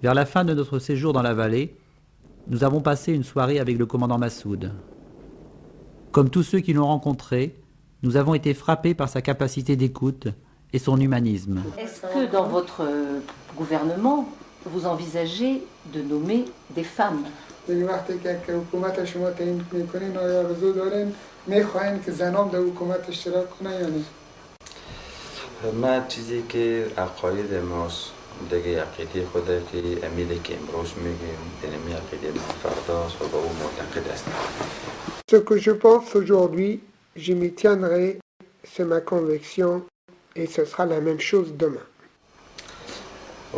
Vers la fin de notre séjour dans la vallée, nous avons passé une soirée avec le commandant Massoud. Comme tous ceux qui l'ont rencontré, nous avons été frappés par sa capacité d'écoute et son humanisme. Est-ce que dans votre gouvernement, vous envisagez de nommer des femmes ? من چیزی که عقاید ماست دیگه عقیده خدا که امیده که امروز میگیم اینمی عقیده من فرداست و با او معتقد هستم. Ce que je pense aujourd'hui, je m'y tiendrai, c'est ma conviction et ce sera la même chose demain.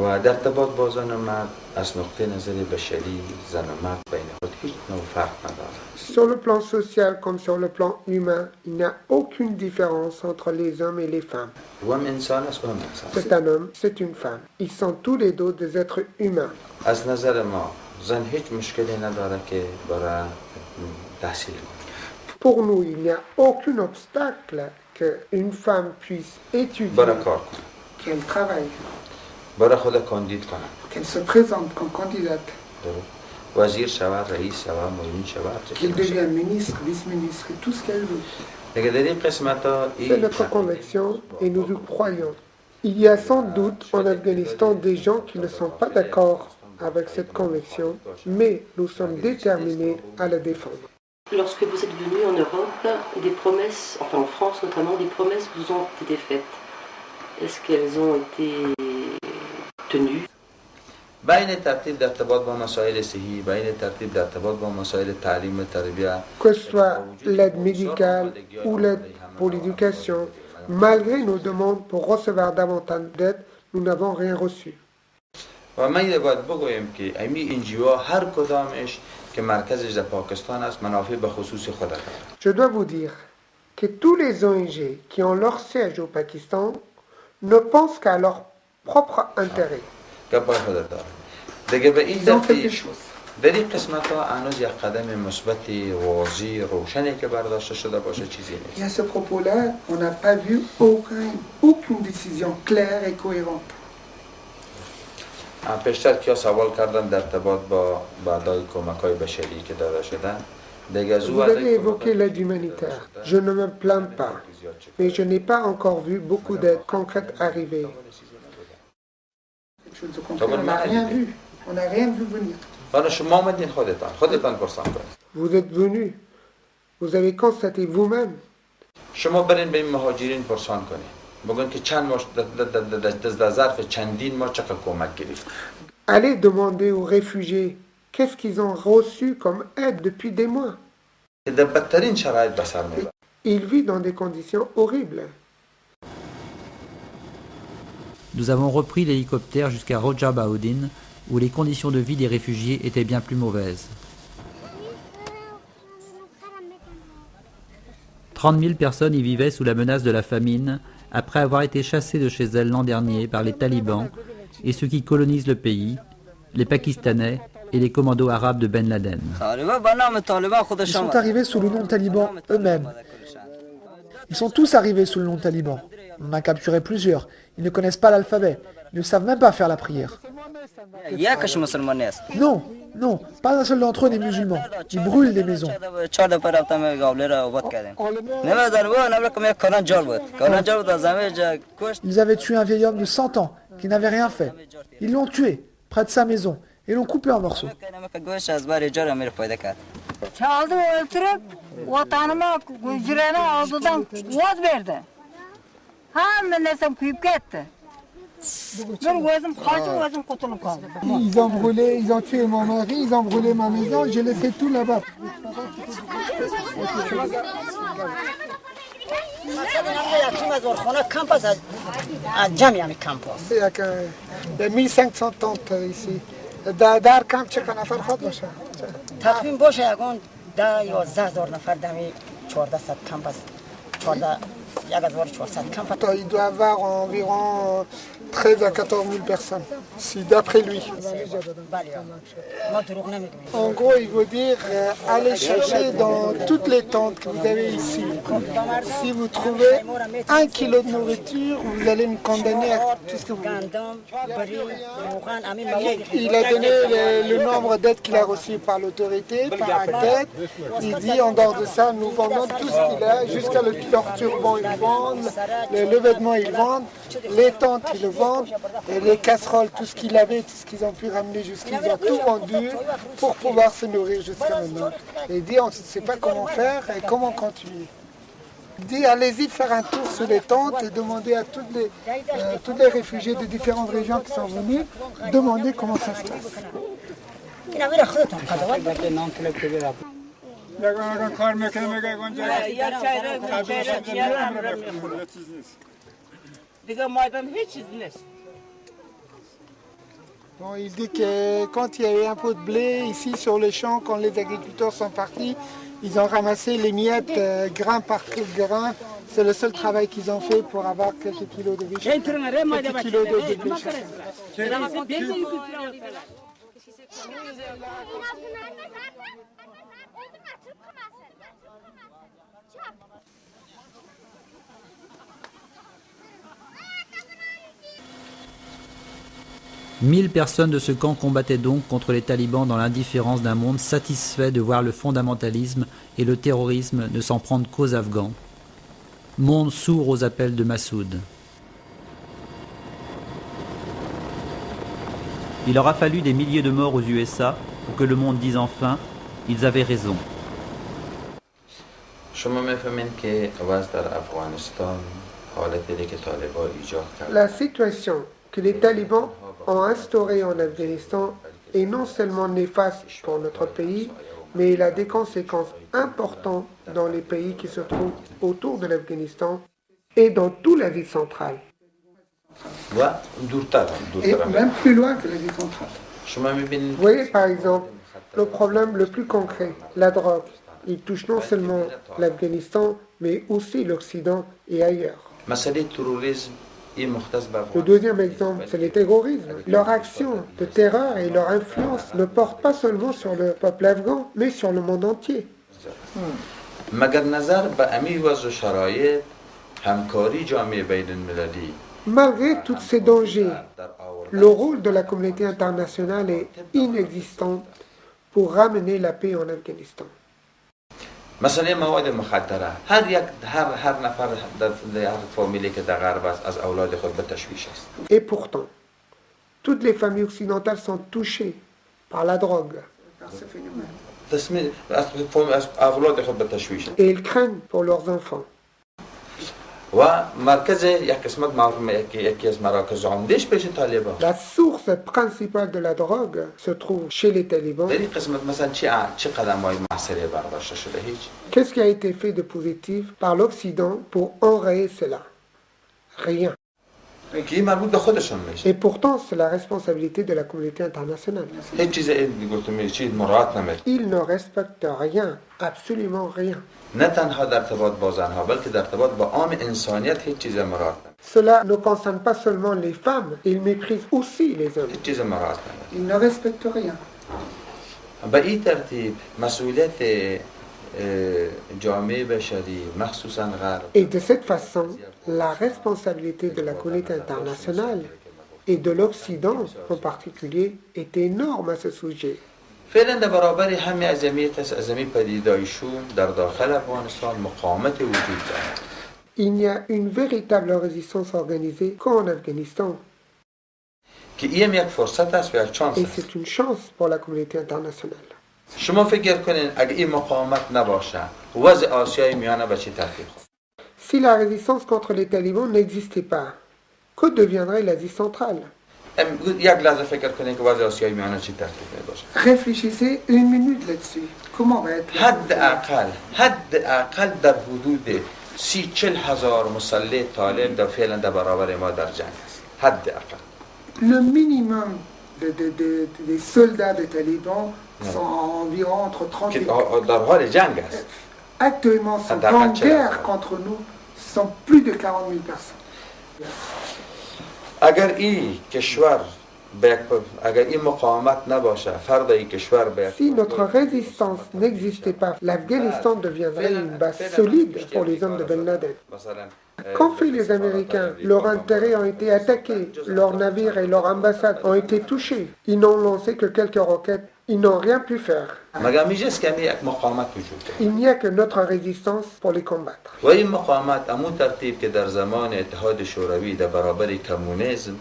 و در ارتباط با زن و مرد از نقطه نظر بشری زن و مرد بین خود هیچ نوع فرق ندارد. Sur le plan social comme sur le plan humain, il n'y a aucune différence entre les hommes et les femmes. و هم انسان است و هم انسان. C'est un homme, c'est une femme. Ils sont tous les deux des êtres humains. از نظر ما زن هیچ مشکلی نداره که برای تحصیل کنه. Pour nous, il n'y a aucun obstacle qu'une femme puisse étudier, برای کار کنه. qu'elle travaille, برای خود کاندید کنه. qu'elle se présente comme candidate, وزیر شود، رئیس شود، معین شود. qu'elle devienne ministre, vice-ministre et tout ce qu'elle veut. دیگه در این قسمت ها C'est notre conviction et nous y croyons. Il y a sans doute en Afghanistan des gens qui ne sont pas d'accord avec cette conviction, mais nous sommes déterminés à la défendre. Lorsque vous êtes venu en Europe, des promesses, enfin en France notamment, des promesses vous ont été faites. Est-ce qu'elles ont été tenues ? بین ترتیب در ارتباط با مسائل صحی، بین ترتیب در ارتباط با مسائل تعلیم و تربیه، Que ce soit l'aide médicale ou l'aide pour l'éducation, malgré nos demandes pour recevoir davantage d'aide, nous n'avons rien reçu. و من باید بگویم که امی انجیوها هر کدامش که مرکزش در پاکستان است منافع به خصوص خود دارد. Je dois vous dire que tous les ONG qui ont leur siège au Pakistan ne pensent qu'à leur propre intérêt. که پای خود دارد. دیگه به این Ils ont quelque ترتیب chose. در این قسمت ها هنوز یک قدم مثبت واضح روشنی که برداشته شده باشه چیزی Et à نیست. ce propos-là, on n'a pas vu aucune décision claire et cohérente. پیشتر کیا سوال کردن در ارتباط با بعدای کمک‌های بشری که داده شدن. دیگه Vous avez évoqué l'aide humanitaire. Je ne me plains pas, mais je n'ai pas encore vu beaucoup d'aides concrètes arriver. On n'a rien vu. On n'a rien vu venir. حالا شما آمدین خودتان پرسان کنید. Vous êtes venus. Vous avez constaté vous-même. شما برین به این مهاجرین پرسان کنید. بگن که چند ماه در ظرف چندین ماه چقدر کمک گرفت. Allez demander aux réfugiés qu'est-ce qu'ils ont reçu comme aide depuis des mois. در بدترین شرایط به سر میبرند. Ils vivent dans des conditions horribles. Nous avons repris l'hélicoptère jusqu'à Rojabaudin, où les conditions de vie des réfugiés étaient bien plus mauvaises. 30 000 personnes y vivaient sous la menace de la famine, après avoir été chassées de chez elles l'an dernier par les talibans et ceux qui colonisent le pays, les Pakistanais et les commandos arabes de Ben Laden. Ils sont arrivés sous le nom taliban eux-mêmes. Ils sont tous arrivés sous le nom taliban. On en a capturé plusieurs. Ils ne connaissent pas l'alphabet. Ils ne savent même pas faire la prière. Non, non, pas un seul d'entre eux n'est musulman. Ils brûlent des maisons. Ils avaient tué un vieil homme de 100 ans qui n'avait rien fait. Ils l'ont tué près de sa maison et l'ont coupé en morceaux. Ils ont brûlé, ils ont tué mon mari, ils ont brûlé ma maison, j'ai laissé tout là-bas. Il y a 1500 tentes ici. در کم چه نفر خود باشه؟ تقویم باشه یکون 10-11,000 نفر دمی 1400 کمپ است. 1400 کمپ. Il doit y avoir environ 13 à 14 000 personnes, si d'après lui. En gros, il veut dire allez chercher dans toutes les tentes que vous avez ici. Si vous trouvez 1 kilo de nourriture, vous allez me condamner à tout ce que vous voulez. Il a donné le nombre d'aides qu'il a reçues par l'autorité, par la tête. Il dit en dehors de ça, nous vendons tout ce qu'il a, jusqu'à leur turban ils vendent, le vêtement ils vendent, les tentes ils le vendent, et les casseroles, tout ce qu'il avait, tout ce qu'ils ont pu ramener jusqu'ici, ils ont tout vendu pour pouvoir se nourrir jusqu'à maintenant. Et il dit on ne sait pas comment faire et comment continuer. Il dit allez-y faire un tour sur les tentes et demandez à tous les réfugiés de différentes régions qui sont venus, demandez comment ça se passe. Bon, il dit que quand il y avait un pot de blé ici sur les champs, quand les agriculteurs sont partis, ils ont ramassé les miettes grain par grain. C'est le seul travail qu'ils ont fait pour avoir quelques kilos de blé. Quelques kilos de blé. 1000 personnes de ce camp combattaient donc contre les talibans dans l'indifférence d'un monde satisfait de voir le fondamentalisme et le terrorisme ne s'en prendre qu'aux Afghans. Monde sourd aux appels de Massoud. Il aura fallu des milliers de morts aux USA pour que le monde dise enfin « ils avaient raison ». La situation que les talibans ont instaurée en Afghanistan est non seulement néfaste pour notre pays, mais il a des conséquences importantes dans les pays qui se trouvent autour de l'Afghanistan et dans toute la ville centrale. Et même plus loin que la ville centrale. Vous voyez par exemple le problème le plus concret, la drogue. Il touche non seulement l'Afghanistan, mais aussi l'Occident et ailleurs. Le deuxième exemple, c'est le terrorisme. Leur action de terreur et leur influence ne portent pas seulement sur le peuple afghan, mais sur le monde entier. Malgré tous ces dangers, le rôle de la communauté internationale est inexistant pour ramener la paix en Afghanistan. مسئله مواد مخدره هر نفر در فامیلی که در غرب است از اولاد خود به تشویش است. Et pourtant, toutes les familles occidentales sont touchées par la drogue. اولاد خود به تشویش. Et ils craignent pour leurs enfants. و مرکز یک قسمت یکی از مراکز عمدهش پیش طالبان. La source principale de la drogue se trouve chez les talibans. در این قسمت مثلا چه قدم‌های موثری برداشته شده؟ هیچ. Qu'est-ce qui a été fait de positif par l'Occident pour enrayer cela? Rien. که مربوط به خودشون میشه. Et pourtant, c'est la responsabilité de la communauté internationale. هیچ چیز گفتم چیز مراعات نمیکنه. Ils ne respectent rien, absolument rien. نه تنها در ارتباط با زنها بلکه در ارتباط با عام انسانیت هیچ چیز مراعات نمیکنه. Cela ne concerne pas seulement les femmes, ils méprisent aussi les hommes. هیچ چیز مراعات نمیکنه. Ils ne respectent rien. به این ترتیب مسئولیت جامعه بشری مخصوصا غرب. Et de cette façon, la responsabilité de la communauté internationale et de l'Occident en particulier est énorme à ce sujet. فعلا در برابر همه عظمی پدیدایشون در داخل افغانستان مقاومت وجود دارد. Il y a une véritable résistance organisée qu'en Afghanistan. که این یک فرصت است و یک شانس Et است. c'est une chance pour la communauté internationale. شما فکر کنین اگه این مقاومت نباشه وضع آسیای میانه به چه ترتیب خواهد؟ Si la résistance contre les talibans n'existait pas, que deviendrait l'Asie centrale? یک لحظه فکر کنین که وضع آسیای میانه چه ترتیب باشه. Réfléchissez une minute là-dessus. Comment va être? حداقل در حدود 30-40 هزار مسلح طالب در فعلا در برابر ما در جنگ است. حداقل. Le minimum des soldats des talibans sont environ entre 30 که et... در حال جنگ است. Actuellement, sont en guerre contre nous, sont plus de 40 000 personnes. اگر این کشور اگر این مقاومت نباشه فرد این کشور به Si notre résistance n'existait pas, l'Afghanistan deviendrait une base solide pour les hommes de Ben Laden. Qu'ont fait les Américains? Leurs intérêts ont été attaqués, leurs navires et leurs ambassades ont été touchés. Ils n'ont lancé que quelques roquettes, ils n'ont rien pu faire. Il n'y a que notre résistance pour les combattre. و این مقاومت امون ترتیب که در زمان اتحاد شوروی در برابر کمونیسم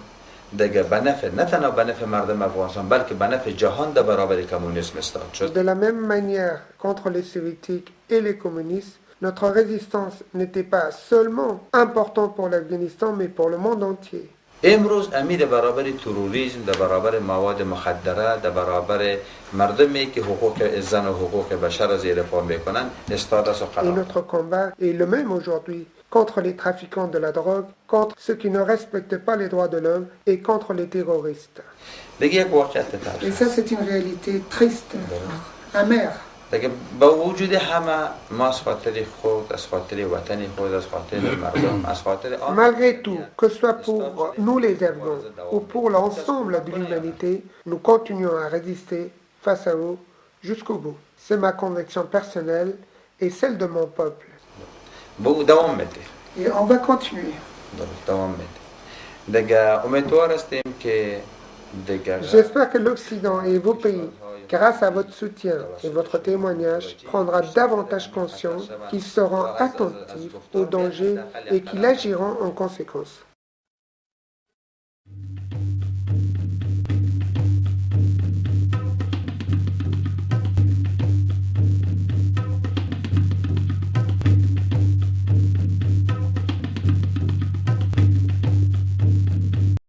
دیگه به نفع نه تنها به نفع مردم افغانستان بلکه به نفع جهان در برابر کمونیسم استاد شد. De la même manière, contre les soviétiques et les communistes, notre résistance n'était pas seulement importante pour l'Afghanistan, mais pour le monde entier. امروز امید برابر تروریسم در برابر مواد مخدره در برابر مردمی که حقوق زن و حقوق بشر زیر پا میکنن استاد است و Et قرار. notre combat est le même aujourd'hui contre les trafiquants de la drogue, contre ceux qui ne respectent pas les droits de l'homme et contre les terroristes. دیگه یک واقعیت Et تلخ ça, c'est une réalité triste, amère. دیگه با وجود همه ما از خاطر خود از خاطر وطن خود از خاطر مردم از خاطر Malgré tout, que ce soit pour nous les Afghans ou pour l'ensemble de l'humanité, nous continuons à résister face à eux jusqu'au bout. C'est ma conviction personnelle et celle de mon peuple. دوام میده. Et on va continuer. دوام میده. دیگه امیدوار هستیم که دیگه J'espère que l'Occident et vos pays, grâce à votre soutien et votre témoignage, prendra davantage conscience qu'ils seront attentifs aux dangers et qu'ils agiront en conséquence.